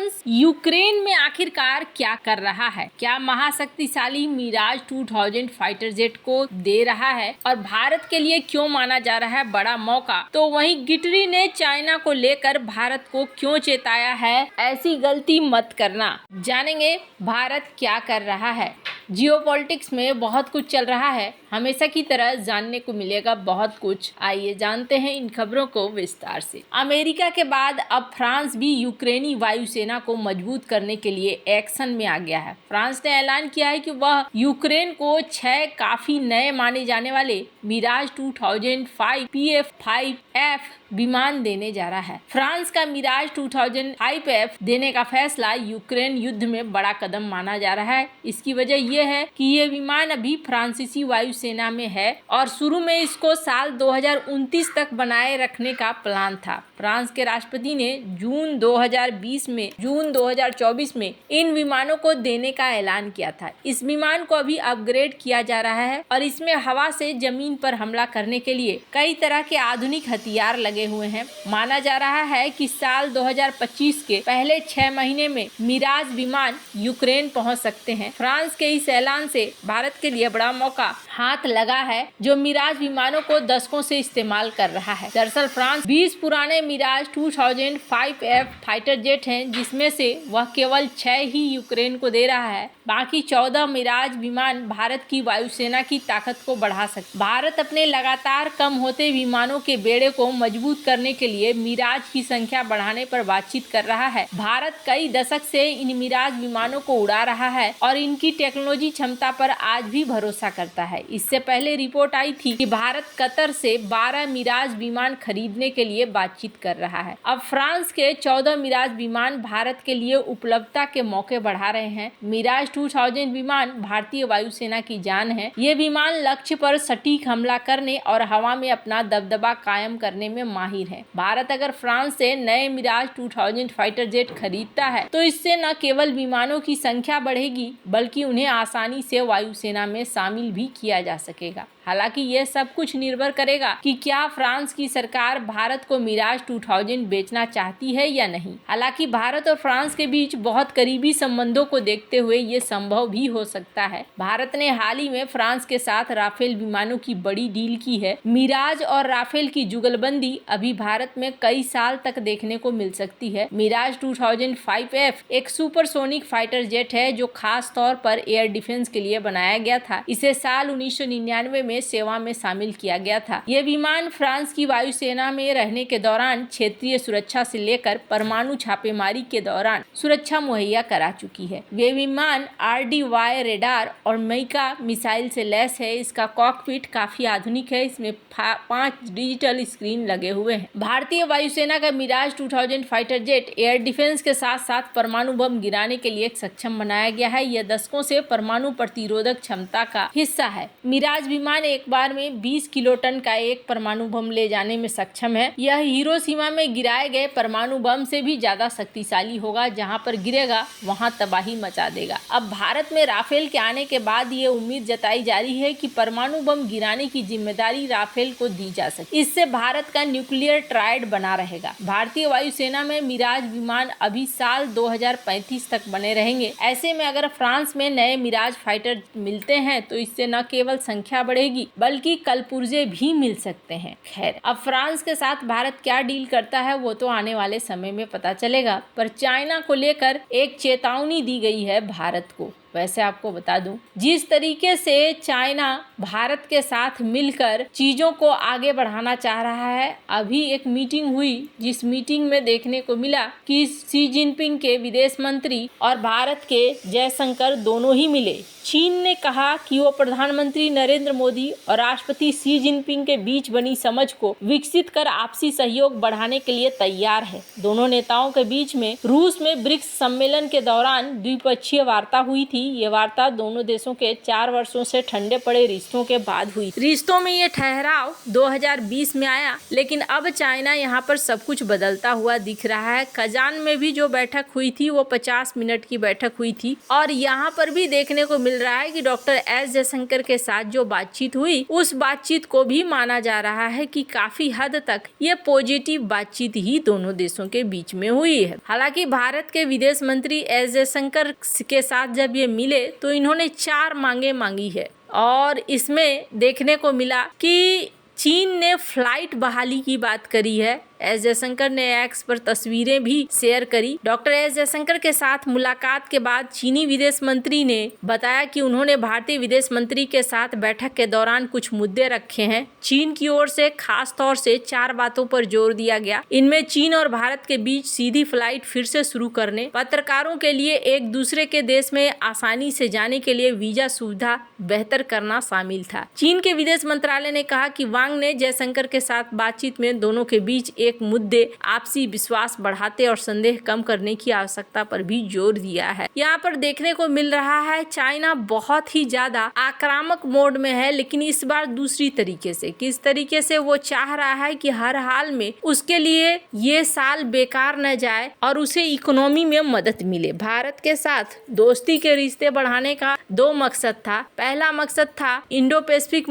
France Ukraine में आखिरकार क्या कर रहा है? क्या महाशक्तिशाली मिराज 2000 फाइटर जेट को दे रहा है और भारत के लिए क्यों माना जा रहा है बड़ा मौका? तो वहीं गिटरी ने चाइना को लेकर भारत को क्यों चेताया है ऐसी गलती मत करना। जानेंगे भारत क्या कर रहा है। जियोपॉलिटिक्स में बहुत कुछ चल रहा है, हमेशा की तरह जानने को मिलेगा बहुत कुछ। आइए जानते हैं इन खबरों को विस्तार से। अमेरिका के बाद अब फ्रांस भी यूक्रेनी वायुसेना को मजबूत करने के लिए एक्शन में आ गया है। फ्रांस ने ऐलान किया है कि वह यूक्रेन को 6 काफी नए माने जाने वाले मिराज 2005 PF-5F विमान देने जा रहा है। फ्रांस का मिराज 2005F देने का फैसला यूक्रेन युद्ध में बड़ा कदम माना जा रहा है। इसकी वजह यह है कि ये विमान अभी फ्रांसीसी वायुसेना में है और शुरू में इसको साल 2029 तक बनाए रखने का प्लान था। फ्रांस के राष्ट्रपति ने जून 2024 में इन विमानों को देने का ऐलान किया था। इस विमान को अभी अपग्रेड किया जा रहा है और इसमें हवा से जमीन पर हमला करने के लिए कई तरह के आधुनिक हथियार लगे हुए हैं। माना जा रहा है कि साल 2025 के पहले 6 महीने में मिराज विमान यूक्रेन पहुंच सकते हैं। फ्रांस के इस ऐलान से भारत के लिए बड़ा मौका हाथ लगा है, जो मिराज विमानों को दशकों से इस्तेमाल कर रहा है। दरअसल फ्रांस 20 पुराने मिराज 2005F फाइटर जेट हैं, जिसमें से वह केवल 6 ही यूक्रेन को दे रहा है। बाकी 14 मिराज विमान भारत की वायुसेना की ताकत को बढ़ा सकते। भारत अपने लगातार कम होते विमानों के बेड़े को मजबूत करने के लिए मिराज की संख्या बढ़ाने पर बातचीत कर रहा है। भारत कई दशक से इन मिराज विमानों को उड़ा रहा है और इनकी टेक्नोलॉजी क्षमता पर आज भी भरोसा करता है। इससे पहले रिपोर्ट आई थी कि भारत कतर से 12 मिराज विमान खरीदने के लिए बातचीत कर रहा है। अब फ्रांस के 14 मिराज विमान भारत के लिए उपलब्धता के मौके बढ़ा रहे हैं। मिराज 2000 विमान भारतीय वायुसेना की जान है। ये विमान लक्ष्य पर सटीक हमला करने और हवा में अपना दबदबा कायम करने में माहिर है। भारत अगर फ्रांस से नए मिराज 2000 फाइटर जेट खरीदता है तो इससे न केवल विमानों की संख्या बढ़ेगी, बल्कि उन्हें आसानी से वायुसेना में शामिल भी किया जा सकेगा। हालांकि यह सब कुछ निर्भर करेगा कि क्या फ्रांस की सरकार भारत को मिराज 2000 बेचना चाहती है या नहीं। हालांकि भारत और फ्रांस के बीच बहुत करीबी संबंधों को देखते हुए ये संभव भी हो सकता है। भारत ने हाल ही में फ्रांस के साथ राफेल विमानों की बड़ी डील की है। मिराज और राफेल की जुगलबंदी अभी भारत में कई साल तक देखने को मिल सकती है। मिराज 2005F एक सुपरसोनिक फाइटर जेट है, जो खास तौर पर एयर डिफेंस के लिए बनाया गया था। इसे साल 1999 में सेवा में शामिल किया गया था। यह विमान फ्रांस की वायुसेना में रहने के दौरान क्षेत्रीय सुरक्षा से लेकर परमाणु छापेमारी के दौरान सुरक्षा मुहैया करा चुकी है। वे विमान RDY रेडार और मैका मिसाइल से लैस है। इसका कॉकपिट काफी आधुनिक है। इसमें 5 डिजिटल स्क्रीन लगे हुए हैं। भारतीय वायुसेना का Mirage 2000 fighter jet air defence के साथ साथ परमाणु बम गिराने के लिए सक्षम बनाया गया है। यह दशकों से परमाणु प्रतिरोधक क्षमता का हिस्सा है। मिराज विमान एक बार में 20 किलोटन का एक परमाणु बम ले जाने में सक्षम है। यह हिरोशिमा में गिराए गए परमाणु बम से भी ज्यादा शक्तिशाली होगा। जहां पर गिरेगा वहां तबाही मचा देगा। अब भारत में राफेल के आने के बाद ये उम्मीद जताई जा रही है कि परमाणु बम गिराने की जिम्मेदारी राफेल को दी जा सके। इससे भारत का न्यूक्लियर ट्रायड बना रहेगा। भारतीय वायुसेना में मिराज विमान अभी साल 2035 तक बने रहेंगे। ऐसे में अगर फ्रांस में नए मिराज फाइटर मिलते हैं तो इससे न केवल संख्या बढ़ेगी, बल्कि कल पुर्जे भी मिल सकते हैं। खैर, अब फ्रांस के साथ भारत क्या डील करता है वो तो आने वाले समय में पता चलेगा, पर चाइना को लेकर एक चेतावनी दी गई है भारत को। वैसे आपको बता दूं, जिस तरीके से चाइना भारत के साथ मिलकर चीजों को आगे बढ़ाना चाह रहा है, अभी एक मीटिंग हुई जिस मीटिंग में देखने को मिला कि शी जिनपिंग के विदेश मंत्री और भारत के जयशंकर दोनों ही मिले। चीन ने कहा कि वो प्रधानमंत्री नरेंद्र मोदी और राष्ट्रपति शी जिनपिंग के बीच बनी समझ को विकसित कर आपसी सहयोग बढ़ाने के लिए तैयार है। दोनों नेताओं के बीच में रूस में ब्रिक्स सम्मेलन के दौरान द्विपक्षीय वार्ता हुई थी। ही ये वार्ता दोनों देशों के 4 वर्षों से ठंडे पड़े रिश्तों के बाद हुई। रिश्तों में ये ठहराव 2020 में आया, लेकिन अब चाइना यहाँ पर सब कुछ बदलता हुआ दिख रहा है। कजान में भी जो बैठक हुई थी वो 50 मिनट की बैठक हुई थी और यहाँ पर भी देखने को मिल रहा है कि डॉक्टर एस जयशंकर के साथ जो बातचीत हुई उस बातचीत को भी माना जा रहा है कि काफी हद तक ये पॉजिटिव बातचीत ही दोनों देशों के बीच में हुई है। हालांकि भारत के विदेश मंत्री एस जयशंकर के साथ जब ये मिले तो इन्होंने 4 मांगे मांगी है और इसमें देखने को मिला कि चीन ने फ्लाइट बहाली की बात करी है। एस जयशंकर ने एक्स पर तस्वीरें भी शेयर करी। डॉक्टर एस जयशंकर के साथ मुलाकात के बाद चीनी विदेश मंत्री ने बताया कि उन्होंने भारतीय विदेश मंत्री के साथ बैठक के दौरान कुछ मुद्दे रखे हैं। चीन की ओर से खास तौर से 4 बातों पर जोर दिया गया। इनमें चीन और भारत के बीच सीधी फ्लाइट फिर से शुरू करने, पत्रकारों के लिए एक दूसरे के देश में आसानी से जाने के लिए वीजा सुविधा बेहतर करना शामिल था। चीन के विदेश मंत्रालय ने कहा कि वांग ने जयशंकर के साथ बातचीत में दोनों के बीच एक मुद्दे आपसी विश्वास बढ़ाते और संदेह कम करने की आवश्यकता पर भी जोर दिया है। यहाँ पर देखने को मिल रहा है चाइना बहुत ही ज्यादा आक्रामक मोड में है, लेकिन इस बार दूसरी तरीके से। किस तरीके से? वो चाह रहा है कि हर हाल में उसके लिए ये साल बेकार न जाए और उसे इकोनॉमी में मदद मिले। भारत के साथ दोस्ती के रिश्ते बढ़ाने का 2 मकसद था। पहला मकसद था इंडो पैसिफिक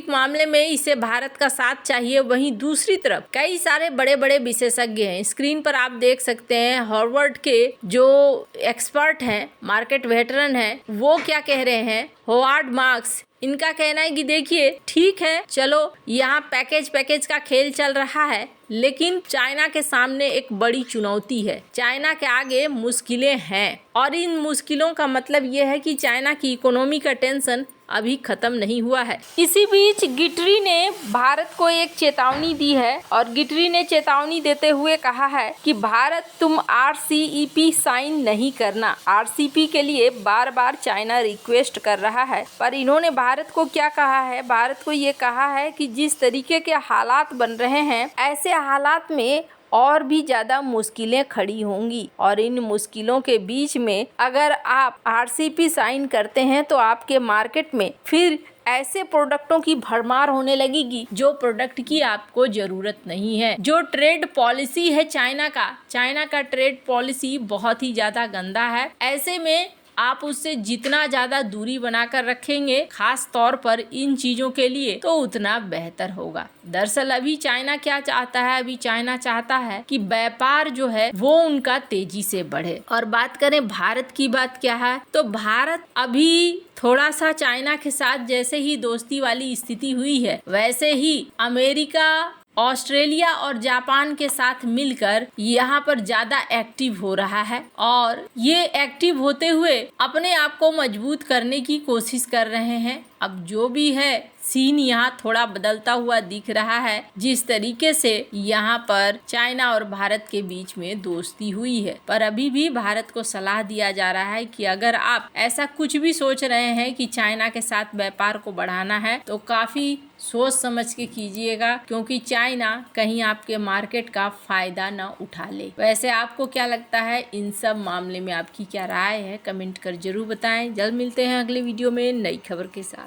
मामले में इसे भारत का साथ चाहिए। वहीं दूसरी तरफ कई सारे बड़े बड़े विशेषज्ञ हैं। स्क्रीन पर आप देख सकते हैं हार्वर्ड के जो एक्सपर्ट हैं, मार्केट वेटरन हैं, वो क्या कह रहे हैं। होवार्ड मार्क्स, इनका कहना है कि देखिए ठीक है, चलो यहाँ पैकेज का खेल चल रहा है, लेकिन चाइना के सामने एक बड़ी चुनौती है। चाइना के आगे मुश्किलें हैं और इन मुश्किलों का मतलब ये है कि चाइना की इकोनॉमी का टेंशन अभी खत्म नहीं हुआ है। इसी बीच गिटरी ने भारत को एक चेतावनी दी है और गिटरी ने चेतावनी देते हुए कहा है कि भारत तुम RCEP साइन नहीं करना। RCEP के लिए बार बार चाइना रिक्वेस्ट कर रहा है, पर इन्होंने भारत को क्या कहा है? भारत को ये कहा है कि जिस तरीके के हालात बन रहे हैं, ऐसे हालात में और भी ज़्यादा मुश्किलें खड़ी होंगी और इन मुश्किलों के बीच में अगर आप RCEP साइन करते हैं तो आपके मार्केट में फिर ऐसे प्रोडक्टों की भरमार होने लगेगी जो प्रोडक्ट की आपको जरूरत नहीं है। जो ट्रेड पॉलिसी है चाइना का ट्रेड पॉलिसी बहुत ही ज़्यादा गंदा है। ऐसे में आप उससे जितना ज़्यादा दूरी बनाकर रखेंगे, खास तौर पर इन चीज़ों के लिए, तो उतना बेहतर होगा। दरअसल अभी चाइना क्या चाहता है? अभी चाइना चाहता है कि व्यापार जो है वो उनका तेजी से बढ़े। और बात करें भारत की, बात क्या है? तो भारत अभी थोड़ा सा चाइना के साथ जैसे ही दोस्ती वाली स्थिति हुई है, वैसे ही अमेरिका, ऑस्ट्रेलिया और जापान के साथ मिलकर यहाँ पर ज़्यादा एक्टिव हो रहा है और ये एक्टिव होते हुए अपने आप को मजबूत करने की कोशिश कर रहे हैं। अब जो भी है सीन यहाँ थोड़ा बदलता हुआ दिख रहा है। जिस तरीके से यहाँ पर चाइना और भारत के बीच में दोस्ती हुई है, पर अभी भी भारत को सलाह दिया जा रहा है कि अगर आप ऐसा कुछ भी सोच रहे हैं कि चाइना के साथ व्यापार को बढ़ाना है तो काफी सोच समझ के कीजिएगा, क्योंकि चाइना कहीं आपके मार्केट का फायदा न उठा ले। वैसे आपको क्या लगता है? इन सब मामले में आपकी क्या राय है? कमेंट कर जरूर बताएं। जल्द मिलते हैं अगले वीडियो में नई खबर के साथ।